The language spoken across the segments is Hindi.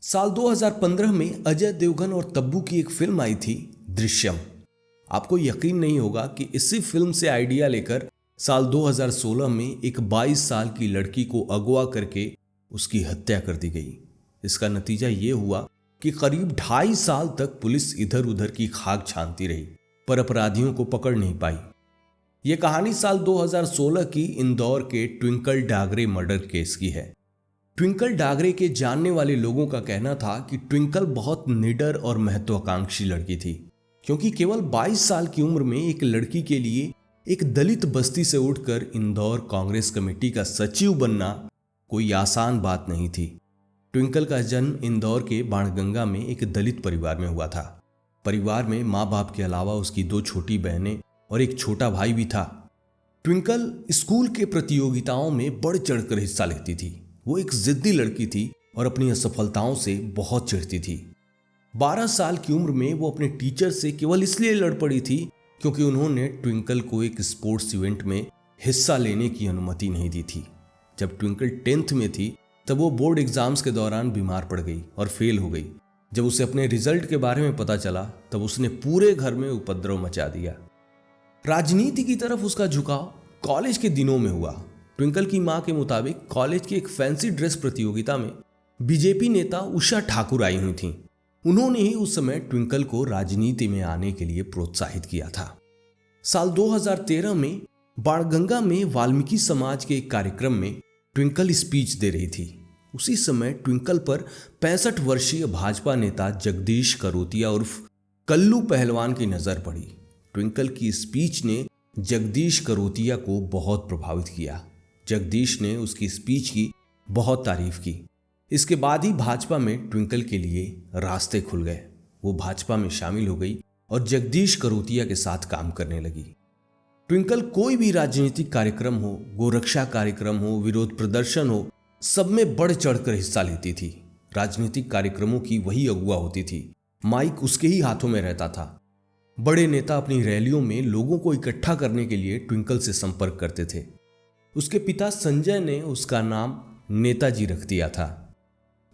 साल 2015 में अजय देवगन और तब्बू की एक फिल्म आई थी दृश्यम। आपको यकीन नहीं होगा कि इसी फिल्म से आइडिया लेकर साल 2016 में एक 22 साल की लड़की को अगवा करके उसकी हत्या कर दी गई। इसका नतीजा ये हुआ कि करीब 2.5 साल तक पुलिस इधर उधर की खाक छानती रही पर अपराधियों को पकड़ नहीं पाई। यह कहानी साल 2016 की इंदौर के ट्विंकल डागरे मर्डर केस की है। ट्विंकल डागरे के जानने वाले लोगों का कहना था कि ट्विंकल बहुत निडर और महत्वाकांक्षी लड़की थी, क्योंकि केवल 22 साल की उम्र में एक लड़की के लिए एक दलित बस्ती से उठकर इंदौर कांग्रेस कमेटी का सचिव बनना कोई आसान बात नहीं थी। ट्विंकल का जन्म इंदौर के बाणगंगा में एक दलित परिवार में हुआ था। परिवार में माँ बाप के अलावा उसकी 2 छोटी बहनें और एक छोटा भाई भी था। ट्विंकल स्कूल के प्रतियोगिताओं में बढ़ चढ़कर हिस्सा लेती थी। वो एक जिद्दी लड़की थी और अपनी असफलताओं से बहुत चिढ़ती थी। 12 साल की उम्र में वो अपने टीचर से केवल इसलिए लड़ पड़ी थी क्योंकि उन्होंने ट्विंकल को एक स्पोर्ट्स इवेंट में हिस्सा लेने की अनुमति नहीं दी थी। जब ट्विंकल 10th में थी तब वो बोर्ड एग्जाम्स के दौरान बीमार पड़ गई और फेल हो गई। जब उसे अपने रिजल्ट के बारे में पता चला तब उसने पूरे घर में उपद्रव मचा दिया। राजनीति की तरफ उसका झुकाव कॉलेज के दिनों में हुआ। ट्विंकल की मां के मुताबिक कॉलेज की एक फैंसी ड्रेस प्रतियोगिता में बीजेपी नेता उषा ठाकुर आई हुई थीं। उन्होंने ही उस समय ट्विंकल को राजनीति में आने के लिए प्रोत्साहित किया था। साल 2013 में बाणगंगा में वाल्मीकि समाज के एक कार्यक्रम में ट्विंकल स्पीच दे रही थी। उसी समय ट्विंकल पर 65 वर्षीय भाजपा नेता जगदीश करोतिया उर्फ कल्लू पहलवान की नजर पड़ी। ट्विंकल की स्पीच ने जगदीश करोतिया को बहुत प्रभावित किया। जगदीश ने उसकी स्पीच की बहुत तारीफ की। इसके बाद ही भाजपा में ट्विंकल के लिए रास्ते खुल गए। वो भाजपा में शामिल हो गई और जगदीश करोतिया के साथ काम करने लगी। ट्विंकल कोई भी राजनीतिक कार्यक्रम हो, गोरक्षा कार्यक्रम हो, विरोध प्रदर्शन हो, सब में बढ़ चढ़कर हिस्सा लेती थी। राजनीतिक कार्यक्रमों की वही अगुवा होती थी। माइक उसके ही हाथों में रहता था। बड़े नेता अपनी रैलियों में लोगों को इकट्ठा करने के लिए ट्विंकल से संपर्क करते थे। उसके पिता संजय ने उसका नाम नेताजी रख दिया था।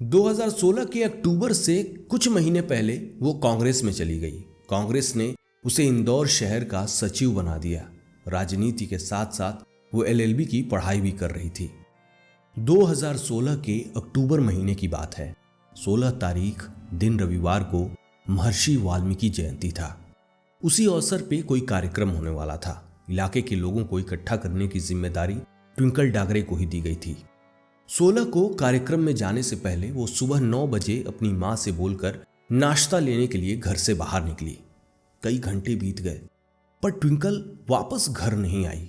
2016 के अक्टूबर से कुछ महीने पहले वो कांग्रेस में चली गई। कांग्रेस ने उसे इंदौर शहर का सचिव बना दिया। राजनीति के साथ साथ वो LLB की पढ़ाई भी कर रही थी। 2016 के अक्टूबर महीने की बात है। 16 तारीख दिन रविवार को महर्षि वाल्मीकि जयंती था। उसी अवसर पे कोई कार्यक्रम होने वाला था। इलाके के लोगों को इकट्ठा करने की जिम्मेदारी ट्विंकल डागरे को ही दी गई थी। 16 को कार्यक्रम में जाने से पहले वो सुबह 9 बजे अपनी मां से बोलकर नाश्ता लेने के लिए घर से बाहर निकली। कई घंटे बीत गए पर ट्विंकल वापस घर नहीं आई।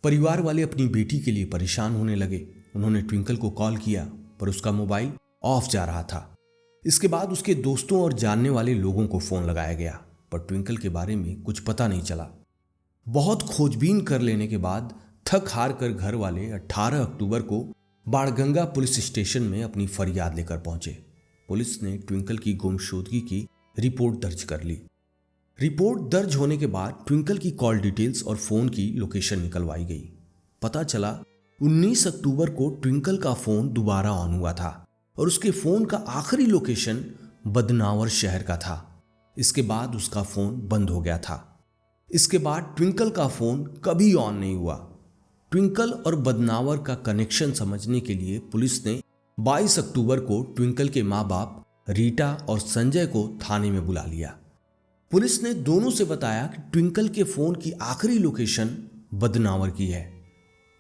परिवार वाले अपनी बेटी के लिए परेशान होने लगे। उन्होंने ट्विंकल को कॉल किया पर उसका मोबाइल ऑफ जा रहा था। इसके बाद उसके दोस्तों और जानने वाले लोगों को फोन लगाया गया पर ट्विंकल के बारे में कुछ पता नहीं चला। बहुत खोजबीन कर लेने के बाद थक हार कर घर वाले 18 अक्टूबर को बाणगंगा पुलिस स्टेशन में अपनी फरियाद लेकर पहुंचे। पुलिस ने ट्विंकल की गुमशुदगी की रिपोर्ट दर्ज कर ली। रिपोर्ट दर्ज होने के बाद ट्विंकल की कॉल डिटेल्स और फोन की लोकेशन निकलवाई गई। पता चला 19 अक्टूबर को ट्विंकल का फोन दोबारा ऑन हुआ था और उसके फोन का आखिरी लोकेशन बदनावर शहर का था। इसके बाद उसका फोन बंद हो गया था। इसके बाद ट्विंकल का फोन कभी ऑन नहीं हुआ। ट्विंकल और बदनावर का कनेक्शन समझने के लिए पुलिस ने 22 अक्टूबर को ट्विंकल के माँ बाप रीटा और संजय को थाने में बुला लिया। पुलिस ने दोनों से बताया कि ट्विंकल के फोन की आखिरी लोकेशन बदनावर की है।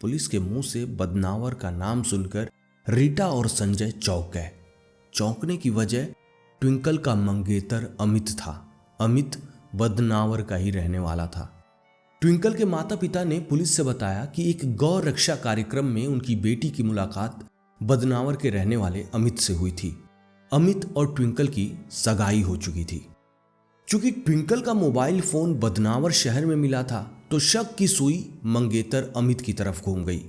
पुलिस के मुंह से बदनावर का नाम सुनकर रीटा और संजय चौंक गए। चौंकने की वजह ट्विंकल का मंगेतर अमित था। अमित बदनावर का ही रहने वाला था। ट्विंकल के माता पिता ने पुलिस से बताया कि एक गौ रक्षा कार्यक्रम में उनकी बेटी की मुलाकात बदनावर के रहने वाले अमित से हुई थी। अमित और ट्विंकल की सगाई हो चुकी थी। चूंकि ट्विंकल का मोबाइल फोन बदनावर शहर में मिला था तो शक की सुई मंगेतर अमित की तरफ घूम गई।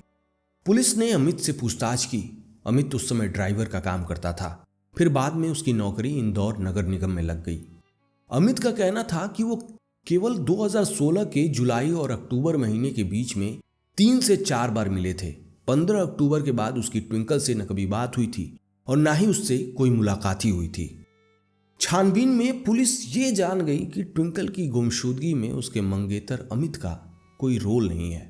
पुलिस ने अमित से पूछताछ की। अमित उस समय ड्राइवर का काम करता था। फिर बाद में उसकी नौकरी इंदौर नगर निगम में लग गई। अमित का कहना था कि वो केवल 2016 के जुलाई और अक्टूबर महीने के बीच में 3 से 4 बार मिले थे। 15 अक्टूबर के बाद उसकी ट्विंकल से न कभी बात हुई थी और ना ही उससे कोई मुलाकात ही हुई थी। छानबीन में पुलिस ये जान गई कि ट्विंकल की गुमशुदगी में उसके मंगेतर अमित का कोई रोल नहीं है।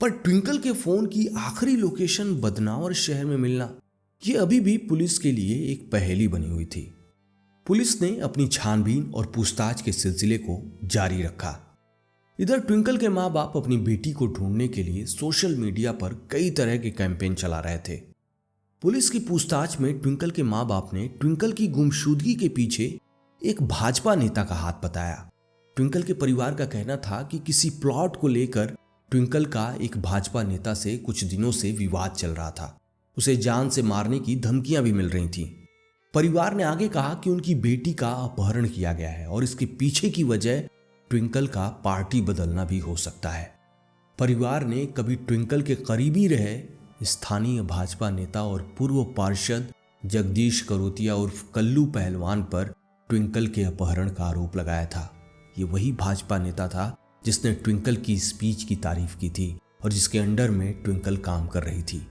पर ट्विंकल के फोन की आखिरी लोकेशन बदनावर शहर में मिलना यह अभी भी पुलिस के लिए एक पहेली बनी हुई थी। पुलिस ने अपनी छानबीन और पूछताछ के सिलसिले को जारी रखा। इधर ट्विंकल के माँ बाप अपनी बेटी को ढूंढने के लिए सोशल मीडिया पर कई तरह के कैंपेन चला रहे थे। पुलिस की पूछताछ में ट्विंकल के माँ बाप ने ट्विंकल की गुमशुदगी के पीछे एक भाजपा नेता का हाथ बताया। ट्विंकल के परिवार का कहना था कि किसी प्लॉट को लेकर ट्विंकल का एक भाजपा नेता से कुछ दिनों से विवाद चल रहा था। उसे जान से मारने की धमकियां भी मिल रही थीं। परिवार ने आगे कहा कि उनकी बेटी का अपहरण किया गया है और इसके पीछे की वजह ट्विंकल का पार्टी बदलना भी हो सकता है। परिवार ने कभी ट्विंकल के करीबी रहे स्थानीय भाजपा नेता और पूर्व पार्षद जगदीश करोतिया उर्फ कल्लू पहलवान पर ट्विंकल के अपहरण का आरोप लगाया था। ये वही भाजपा नेता था जिसने ट्विंकल की स्पीच की तारीफ की थी और जिसके अंडर में ट्विंकल काम कर रही थी।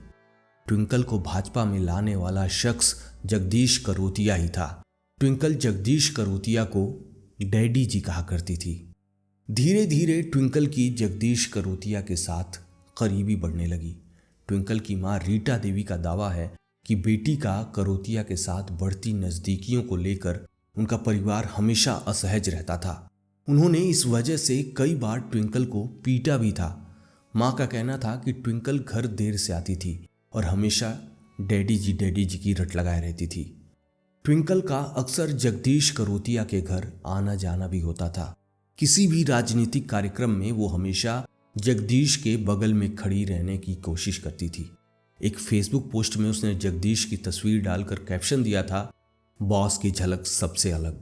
ट्विंकल को भाजपा में लाने वाला शख्स जगदीश करोतिया ही था। ट्विंकल जगदीश करोतिया को डैडी जी कहा करती थी। धीरे धीरे ट्विंकल की जगदीश करोतिया के साथ करीबी बढ़ने लगी। ट्विंकल की मां रीटा देवी का दावा है कि बेटी का करोतिया के साथ बढ़ती नजदीकियों को लेकर उनका परिवार हमेशा असहज रहता था। उन्होंने इस वजह से कई बार ट्विंकल को पीटा भी था। मां का कहना था कि ट्विंकल घर देर से आती थी और हमेशा डैडी जी की रट लगाए रहती थी। ट्विंकल का अक्सर जगदीश करोतिया के घर आना जाना भी होता था। किसी भी राजनीतिक कार्यक्रम में वो हमेशा जगदीश के बगल में खड़ी रहने की कोशिश करती थी। एक फेसबुक पोस्ट में उसने जगदीश की तस्वीर डालकर कैप्शन दिया था, बॉस की झलक सबसे अलग।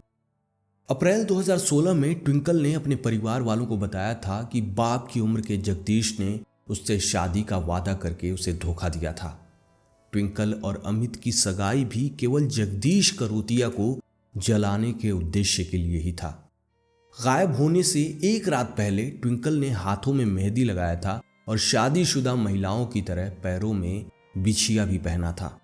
अप्रैल 2016 में ट्विंकल ने अपने परिवार वालों को बताया था कि बाप की उम्र के जगदीश ने उससे शादी का वादा करके उसे धोखा दिया था। ट्विंकल और अमित की सगाई भी केवल जगदीश करोतिया को जलाने के उद्देश्य के लिए ही था। गायब होने से एक रात पहले ट्विंकल ने हाथों में मेहंदी लगाया था और शादीशुदा महिलाओं की तरह पैरों में बिछिया भी पहना था।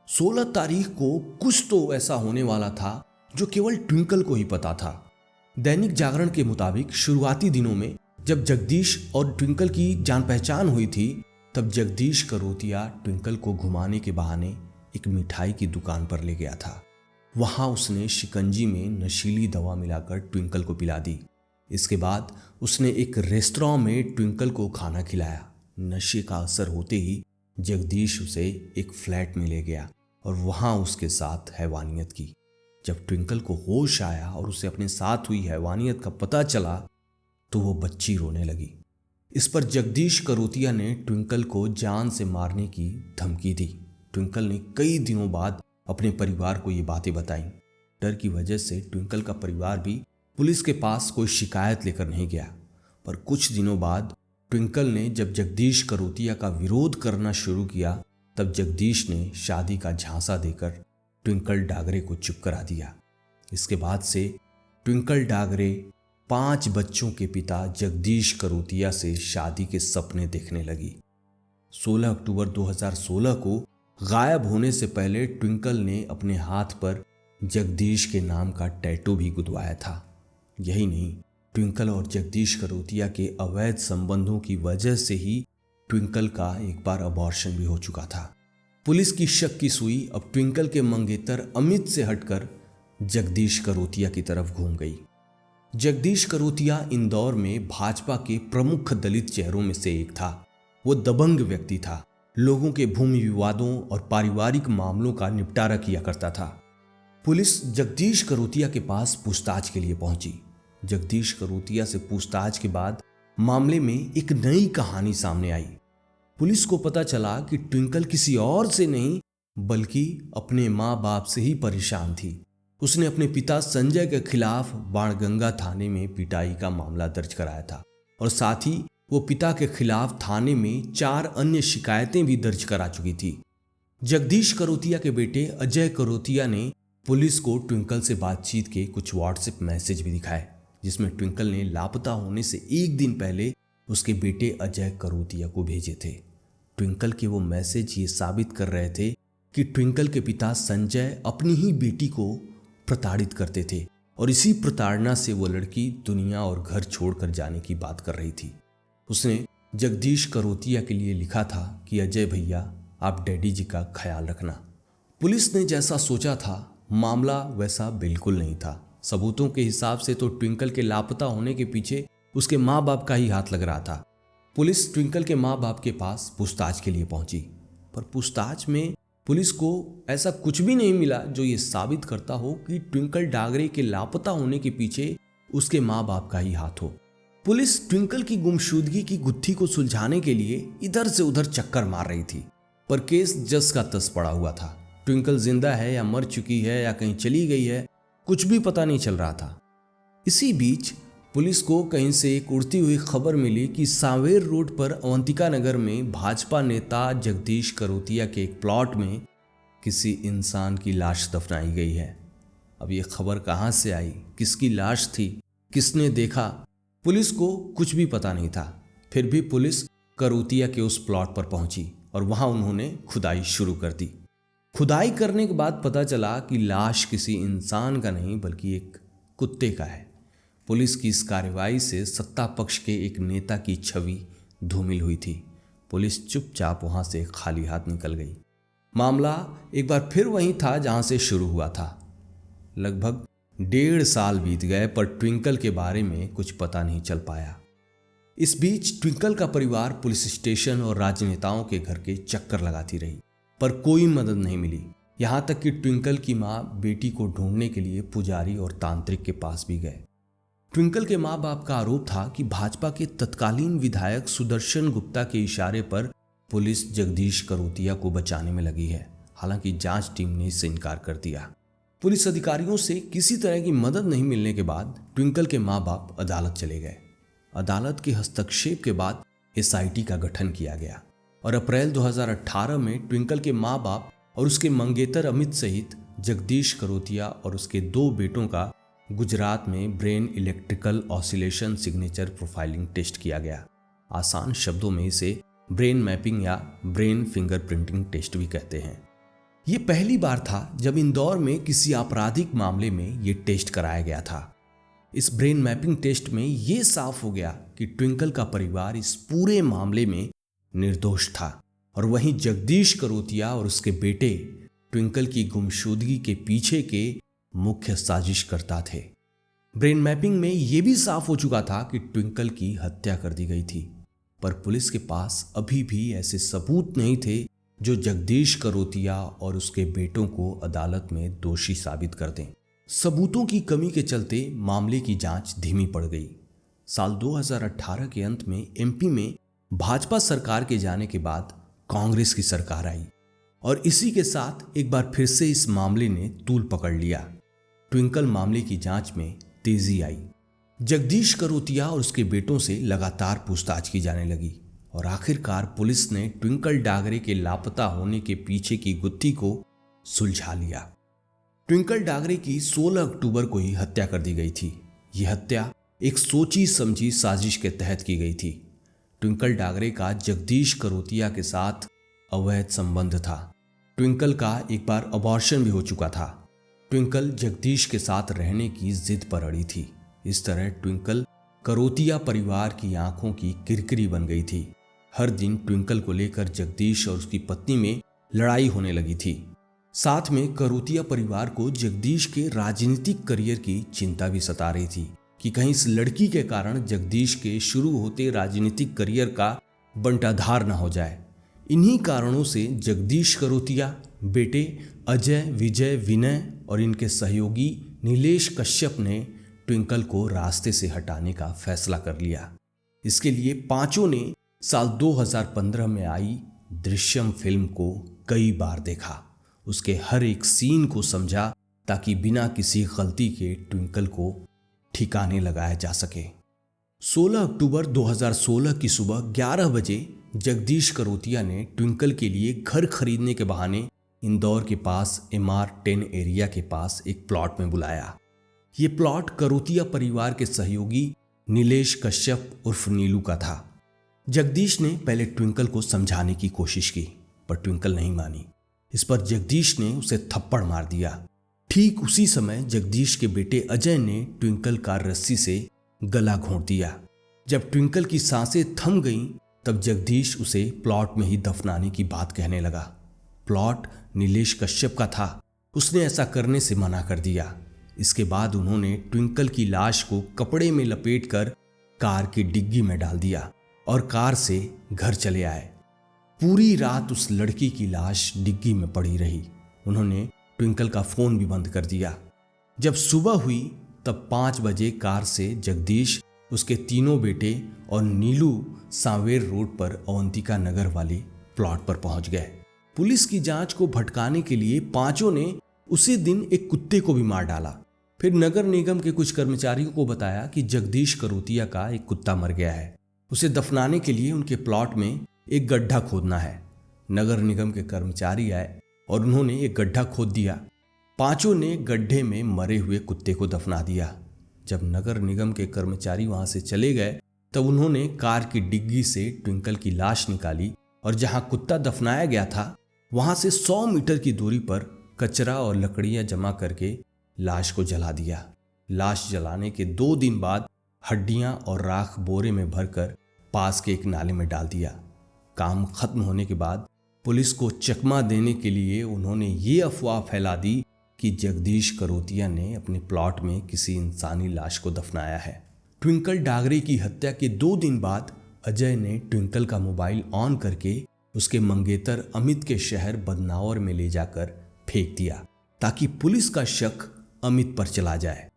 16 तारीख को कुछ तो ऐसा होने वाला था जो केवल ट्विंकल को ही पता था। दैनिक जागरण के मुताबिक शुरुआती दिनों में जब जगदीश और ट्विंकल की जान पहचान हुई थी, तब जगदीश करोतिया ट्विंकल को घुमाने के बहाने एक मिठाई की दुकान पर ले गया था। वहां उसने शिकंजी में नशीली दवा मिलाकर ट्विंकल को पिला दी। इसके बाद उसने एक रेस्तरां में ट्विंकल को खाना खिलाया। नशे का असर होते ही जगदीश उसे एक फ्लैट में ले गया और वहां उसके साथ हैवानियत की। जब ट्विंकल को होश आया और उसे अपने साथ हुई हैवानियत का पता चला तो वो बच्ची रोने लगी। इस पर जगदीश करोतिया ने ट्विंकल को जान से मारने की धमकी दी। ट्विंकल ने कई दिनों बाद अपने परिवार को ये बातें बताईं। डर की वजह से ट्विंकल का परिवार भी पुलिस के पास कोई शिकायत लेकर नहीं गया। पर कुछ दिनों बाद ट्विंकल ने जब जगदीश करोतिया का विरोध करना शुरू किया, तब जगदीश ने शादी का झांसा देकर ट्विंकल डागरे को चुप करा दिया। इसके बाद से ट्विंकल डागरे 5 बच्चों के पिता जगदीश करोतिया से शादी के सपने देखने लगी। 16 अक्टूबर 2016 को गायब होने से पहले ट्विंकल ने अपने हाथ पर जगदीश के नाम का टैटू भी गुदवाया था। यही नहीं, ट्विंकल और जगदीश करोतिया के अवैध संबंधों की वजह से ही ट्विंकल का एक बार अबॉर्शन भी हो चुका था। पुलिस की शक की सुई अब ट्विंकल के मंगेतर अमित से हटकर जगदीश करोतिया की तरफ घूम गई। जगदीश करोतिया इंदौर में भाजपा के प्रमुख दलित चेहरों में से एक था। वो दबंग व्यक्ति था। लोगों के भूमि विवादों और पारिवारिक मामलों का निपटारा किया करता था। पुलिस जगदीश करोतिया के पास पूछताछ के लिए पहुंची। जगदीश करोतिया से पूछताछ के बाद मामले में एक नई कहानी सामने आई। पुलिस को पता चला कि ट्विंकल किसी और से नहीं बल्कि अपने माँ बाप से ही परेशान थी। उसने अपने पिता संजय के खिलाफ बाणगंगा थाने में पिटाई का मामला दर्ज कराया था और साथ ही वो पिता के खिलाफ थाने में 4 अन्य शिकायतें भी दर्ज करा चुकी थी। जगदीश करोतिया के बेटे अजय करोतिया ने पुलिस को ट्विंकल से बातचीत के कुछ व्हाट्सएप मैसेज भी दिखाए, जिसमें ट्विंकल ने लापता होने से एक दिन पहले उसके बेटे अजय करोतिया को भेजे थे। ट्विंकल के वो मैसेज ये साबित कर रहे थे कि ट्विंकल के पिता संजय अपनी ही बेटी को प्रताड़ित करते थे और इसी प्रताड़ना से वो लड़की दुनिया और घर छोड़कर जाने की बात कर रही थी। उसने जगदीश करोतिया के लिए लिखा था कि अजय भैया, आप डैडी जी का ख्याल रखना। पुलिस ने जैसा सोचा था मामला वैसा बिल्कुल नहीं था। सबूतों के हिसाब से तो ट्विंकल के लापता होने के पीछे उसके माँ बाप का ही हाथ लग रहा था। पुलिस ट्विंकल के माँ बाप के पास पूछताछ के लिए पहुंची, पर पूछताछ में पुलिस को ऐसा कुछ भी नहीं मिला जो ये साबित करता हो कि ट्विंकल डागरे के लापता होने के पीछे उसके माँ बाप का ही हाथ हो। पुलिस ट्विंकल की गुमशुदगी की गुत्थी को सुलझाने के लिए इधर से उधर चक्कर मार रही थी, पर केस जस का तस पड़ा हुआ था। ट्विंकल जिंदा है या मर चुकी है या कहीं चली गई है, कुछ भी पता नहीं चल रहा था। इसी बीच पुलिस को कहीं से एक उड़ती हुई खबर मिली कि सांवेर रोड पर अवंतिका नगर में भाजपा नेता जगदीश करोतिया के एक प्लॉट में किसी इंसान की लाश दफनाई गई है। अब ये खबर कहाँ से आई, किसकी लाश थी, किसने देखा, पुलिस को कुछ भी पता नहीं था। फिर भी पुलिस करोतिया के उस प्लॉट पर पहुंची और वहां उन्होंने खुदाई शुरू कर दी। खुदाई करने के बाद पता चला कि लाश किसी इंसान का नहीं बल्कि एक कुत्ते का है। पुलिस की इस कार्रवाई से सत्ता पक्ष के एक नेता की छवि धूमिल हुई थी। पुलिस चुपचाप वहां से खाली हाथ निकल गई। मामला एक बार फिर वहीं था जहां से शुरू हुआ था। लगभग 1.5 साल बीत गए पर ट्विंकल के बारे में कुछ पता नहीं चल पाया। इस बीच ट्विंकल का परिवार पुलिस स्टेशन और राजनेताओं के घर के चक्कर लगाती रही, पर कोई मदद नहीं मिली। यहां तक कि ट्विंकल की मां बेटी को ढूंढने के लिए पुजारी और तांत्रिक के पास भी गए। ट्विंकल के माँ बाप का आरोप था कि भाजपा के तत्कालीन विधायक सुदर्शन गुप्ता के इशारे पर पुलिस जगदीश करोतिया को बचाने में लगी है। हालांकि जांच टीम ने इससे इनकार कर दिया। पुलिस अधिकारियों से किसी तरह की मदद नहीं मिलने के बाद ट्विंकल के माँ बाप अदालत चले गए। अदालत के हस्तक्षेप के बाद एसआईटी का गठन किया गया और अप्रैल 2018 में ट्विंकल के माँ बाप और उसके मंगेतर अमित सहित जगदीश करोतिया और उसके 2 बेटों का गुजरात में brain electrical oscillation signature profiling test किया गया। आसान शब्दों में इसे ब्रेन मैपिंग या ब्रेन फिंगरप्रिंटिंग टेस्ट भी कहते हैं। ये पहली बार था जब इंदौर में किसी आपराधिक मामले में ये टेस्ट कराया गया था। इस ब्रेन मैपिंग टेस्ट में ये साफ हो गया कि ट्विंकल का परिवार इस पूरे मामले में निर्दोष था और वहीं जगदीश करोतिया और उसके बेटे ट्विंकल की गुमशुदगी के पीछे के मुख्य साजिशकर्ता थे। ब्रेन मैपिंग में यह भी साफ हो चुका था कि ट्विंकल की हत्या कर दी गई थी, पर पुलिस के पास अभी भी ऐसे सबूत नहीं थे जो जगदीश करोतिया और उसके बेटों को अदालत में दोषी साबित कर दें। सबूतों की कमी के चलते मामले की जांच धीमी पड़ गई। साल 2018 के अंत में एमपी में भाजपा सरकार के जाने के बाद कांग्रेस की सरकार आई और इसी के साथ एक बार फिर से इस मामले ने तूल पकड़ लिया। ट्विंकल मामले की जांच में तेजी आई। जगदीश करोतिया और उसके बेटों से लगातार पूछताछ की जाने लगी और आखिरकार पुलिस ने ट्विंकल डागरे के लापता होने के पीछे की गुत्थी को सुलझा लिया। ट्विंकल डागरे की 16 अक्टूबर को ही हत्या कर दी गई थी। यह हत्या एक सोची समझी साजिश के तहत की गई थी। ट्विंकल डागरे का जगदीश करोतिया के साथ अवैध संबंध था। ट्विंकल का एक बार अबॉर्शन भी हो चुका था। ट्विंकल जगदीश के साथ रहने की जिद पर अड़ी थी। इस तरह ट्विंकल करोतिया परिवार की आंखों की किरकिरी बन गई थी। हर दिन ट्विंकल को लेकर जगदीश और उसकी पत्नी में लड़ाई होने लगी थी। साथ में करोतिया परिवार को जगदीश के राजनीतिक करियर की चिंता भी सता रही थी कि कहीं इस लड़की के कारण जगदीश के शुरू होते राजनीतिक करियर का बंटाधार न हो जाए। इन्हीं कारणों से जगदीश करोतिया, बेटे अजय, विजय, विनय और इनके सहयोगी नीलेश कश्यप ने ट्विंकल को रास्ते से हटाने का फैसला कर लिया। इसके लिए पांचों ने साल 2015 में आई दृश्यम फिल्म को कई बार देखा, उसके हर एक सीन को समझा ताकि बिना किसी गलती के ट्विंकल को ठिकाने लगाया जा सके। 16 अक्टूबर 2016 की सुबह 11 बजे जगदीश करोतिया ने ट्विंकल के लिए घर खरीदने के बहाने इंदौर के पास MR10 एरिया के पास एक प्लॉट में बुलाया। ये प्लॉट करोतिया परिवार के सहयोगी नीलेश कश्यप उर्फ नीलू का था। जगदीश ने पहले ट्विंकल को समझाने की कोशिश की, पर ट्विंकल नहीं मानी। इस पर जगदीश ने उसे थप्पड़ मार दिया। ठीक उसी समय जगदीश के बेटे अजय ने ट्विंकल का रस्सी से गला घोंट दिया। जब ट्विंकल की सांसें थम गईं, तब जगदीश उसे प्लॉट में ही दफनाने की बात कहने लगा। प्लॉट नीलेश कश्यप का था, उसने ऐसा करने से मना कर दिया। इसके बाद उन्होंने ट्विंकल की लाश को कपड़े में लपेटकर कार की डिग्गी में डाल दिया और कार से घर चले आए। पूरी रात उस लड़की की लाश डिग्गी में पड़ी रही। उन्होंने ट्विंकल का फोन भी बंद कर दिया। जब सुबह हुई तब 5 बजे कार से जगदीश, उसके तीनों बेटे और नीलू सांवेर रोड पर अवंतिका नगर वाली प्लॉट पर पहुंच गए। पुलिस की जांच को भटकाने के लिए पांचों ने उसी दिन एक कुत्ते को भी मार डाला। फिर नगर निगम के कुछ कर्मचारियों को बताया कि जगदीश करोतिया का एक कुत्ता मर गया है, उसे दफनाने के लिए उनके प्लॉट में एक गड्ढा खोदना है। नगर निगम के कर्मचारी आए और उन्होंने एक गड्ढा खोद दिया। पांचों ने गड्ढे में मरे हुए कुत्ते को दफना दिया। जब नगर निगम के कर्मचारी वहां से चले गए तब उन्होंने कार की डिग्गी से ट्विंकल की लाश निकाली और जहां कुत्ता दफनाया गया था वहां से 100 मीटर की दूरी पर कचरा और लकड़ियां जमा करके लाश को जला दिया। लाश जलाने के 2 दिन बाद हड्डियां और राख बोरे में भरकर पास के एक नाले में डाल दिया। काम खत्म होने के बाद पुलिस को चकमा देने के लिए उन्होंने ये अफवाह फैला दी कि जगदीश करोतिया ने अपने प्लॉट में किसी इंसानी लाश को दफनाया है। ट्विंकल डागरे की हत्या के 2 दिन बाद अजय ने ट्विंकल का मोबाइल ऑन करके उसके मंगेतर अमित के शहर बदनावर में ले जाकर फेंक दिया ताकि पुलिस का शक अमित पर चला जाए।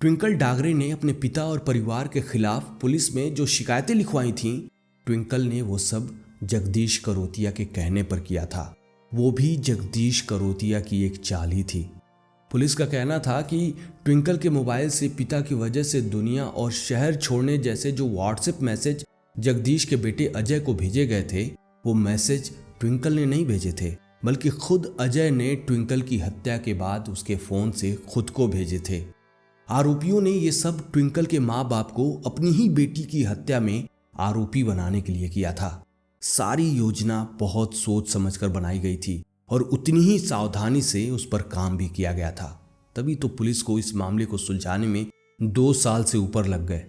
ट्विंकल डागरे ने अपने पिता और परिवार के खिलाफ पुलिस में जो शिकायतें लिखवाई थीं, ट्विंकल ने वो सब जगदीश करोतिया के कहने पर किया था। वो भी जगदीश करोतिया की एक चाल ही थी। पुलिस का कहना था कि ट्विंकल के मोबाइल से पिता की वजह से दुनिया और शहर छोड़ने जैसे जो व्हाट्सएप मैसेज जगदीश के बेटे अजय को भेजे गए थे, वो मैसेज ट्विंकल ने नहीं भेजे थे, बल्कि खुद अजय ने ट्विंकल की हत्या के बाद उसके फोन से खुद को भेजे थे। आरोपियों ने ये सब ट्विंकल के माँ बाप को अपनी ही बेटी की हत्या में आरोपी बनाने के लिए किया था। सारी योजना बहुत सोच समझकर बनाई गई थी और उतनी ही सावधानी से उस पर काम भी किया गया था। तभी तो पुलिस को इस मामले को सुलझाने में 2 साल से ऊपर लग गए।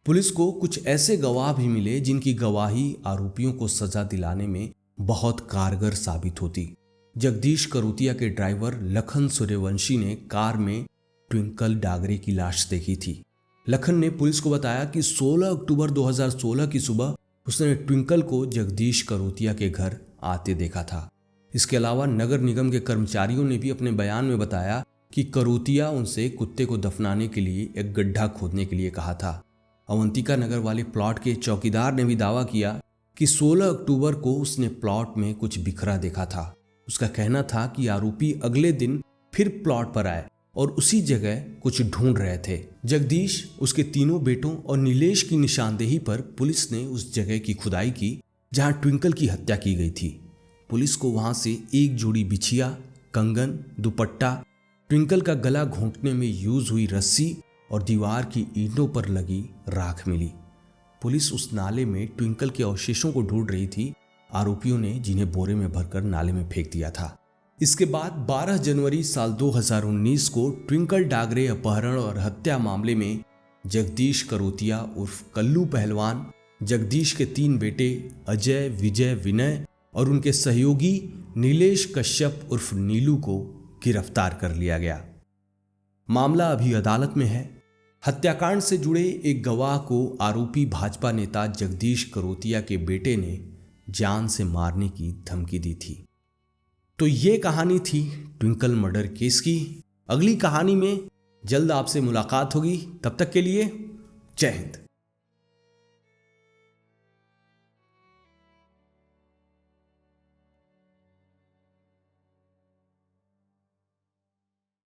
पुलिस को कुछ ऐसे गवाह भी मिले जिनकी गवाही आरोपियों को सजा दिलाने में बहुत कारगर साबित होती। जगदीश करोतिया के ड्राइवर लखन सूर्यवंशी ने कार में ट्विंकल डागरे की लाश देखी थी। लखन ने पुलिस को बताया कि 16 अक्टूबर 2016 की सुबह उसने ट्विंकल को जगदीश करोतिया के घर आते देखा था। इसके अलावा नगर निगम के कर्मचारियों ने भी अपने बयान में बताया कि करोतिया उनसे कुत्ते को दफनाने के लिए एक गड्ढा खोदने के लिए कहा था। अवंतिका नगर वाले प्लॉट के चौकीदार ने भी दावा किया कि 16 अक्टूबर को उसने प्लॉट में कुछ बिखरा देखा था। उसका कहना था कि आरोपी अगले दिन फिर प्लॉट पर आए और उसी जगह कुछ ढूंढ रहे थे। जगदीश, उसके तीनों बेटों और नीलेश की निशानदेही पर पुलिस ने उस जगह की खुदाई की जहां ट्विंकल की हत्या की गई थी। पुलिस को वहां से एक जोड़ी बिछिया, कंगन, दुपट्टा, ट्विंकल का गला घोंटने में यूज हुई रस्सी और दीवार की ईंटों पर लगी राख मिली। पुलिस उस नाले में ट्विंकल के अवशेषों को ढूंढ रही थी, आरोपियों ने जिन्हें बोरे में भरकर नाले में फेंक दिया था। इसके बाद 12 जनवरी साल 2019 को ट्विंकल डागरे अपहरण और हत्या मामले में जगदीश करोतिया उर्फ कल्लू पहलवान, जगदीश के 3 बेटे अजय, विजय, विनय और उनके सहयोगी नीलेश कश्यप उर्फ नीलू को गिरफ्तार कर लिया गया। मामला अभी अदालत में है। हत्याकांड से जुड़े एक गवाह को आरोपी भाजपा नेता जगदीश करोतिया के बेटे ने जान से मारने की धमकी दी थी। तो ये कहानी थी ट्विंकल मर्डर केस की। अगली कहानी में जल्द आपसे मुलाकात होगी। तब तक के लिए जय हिंद।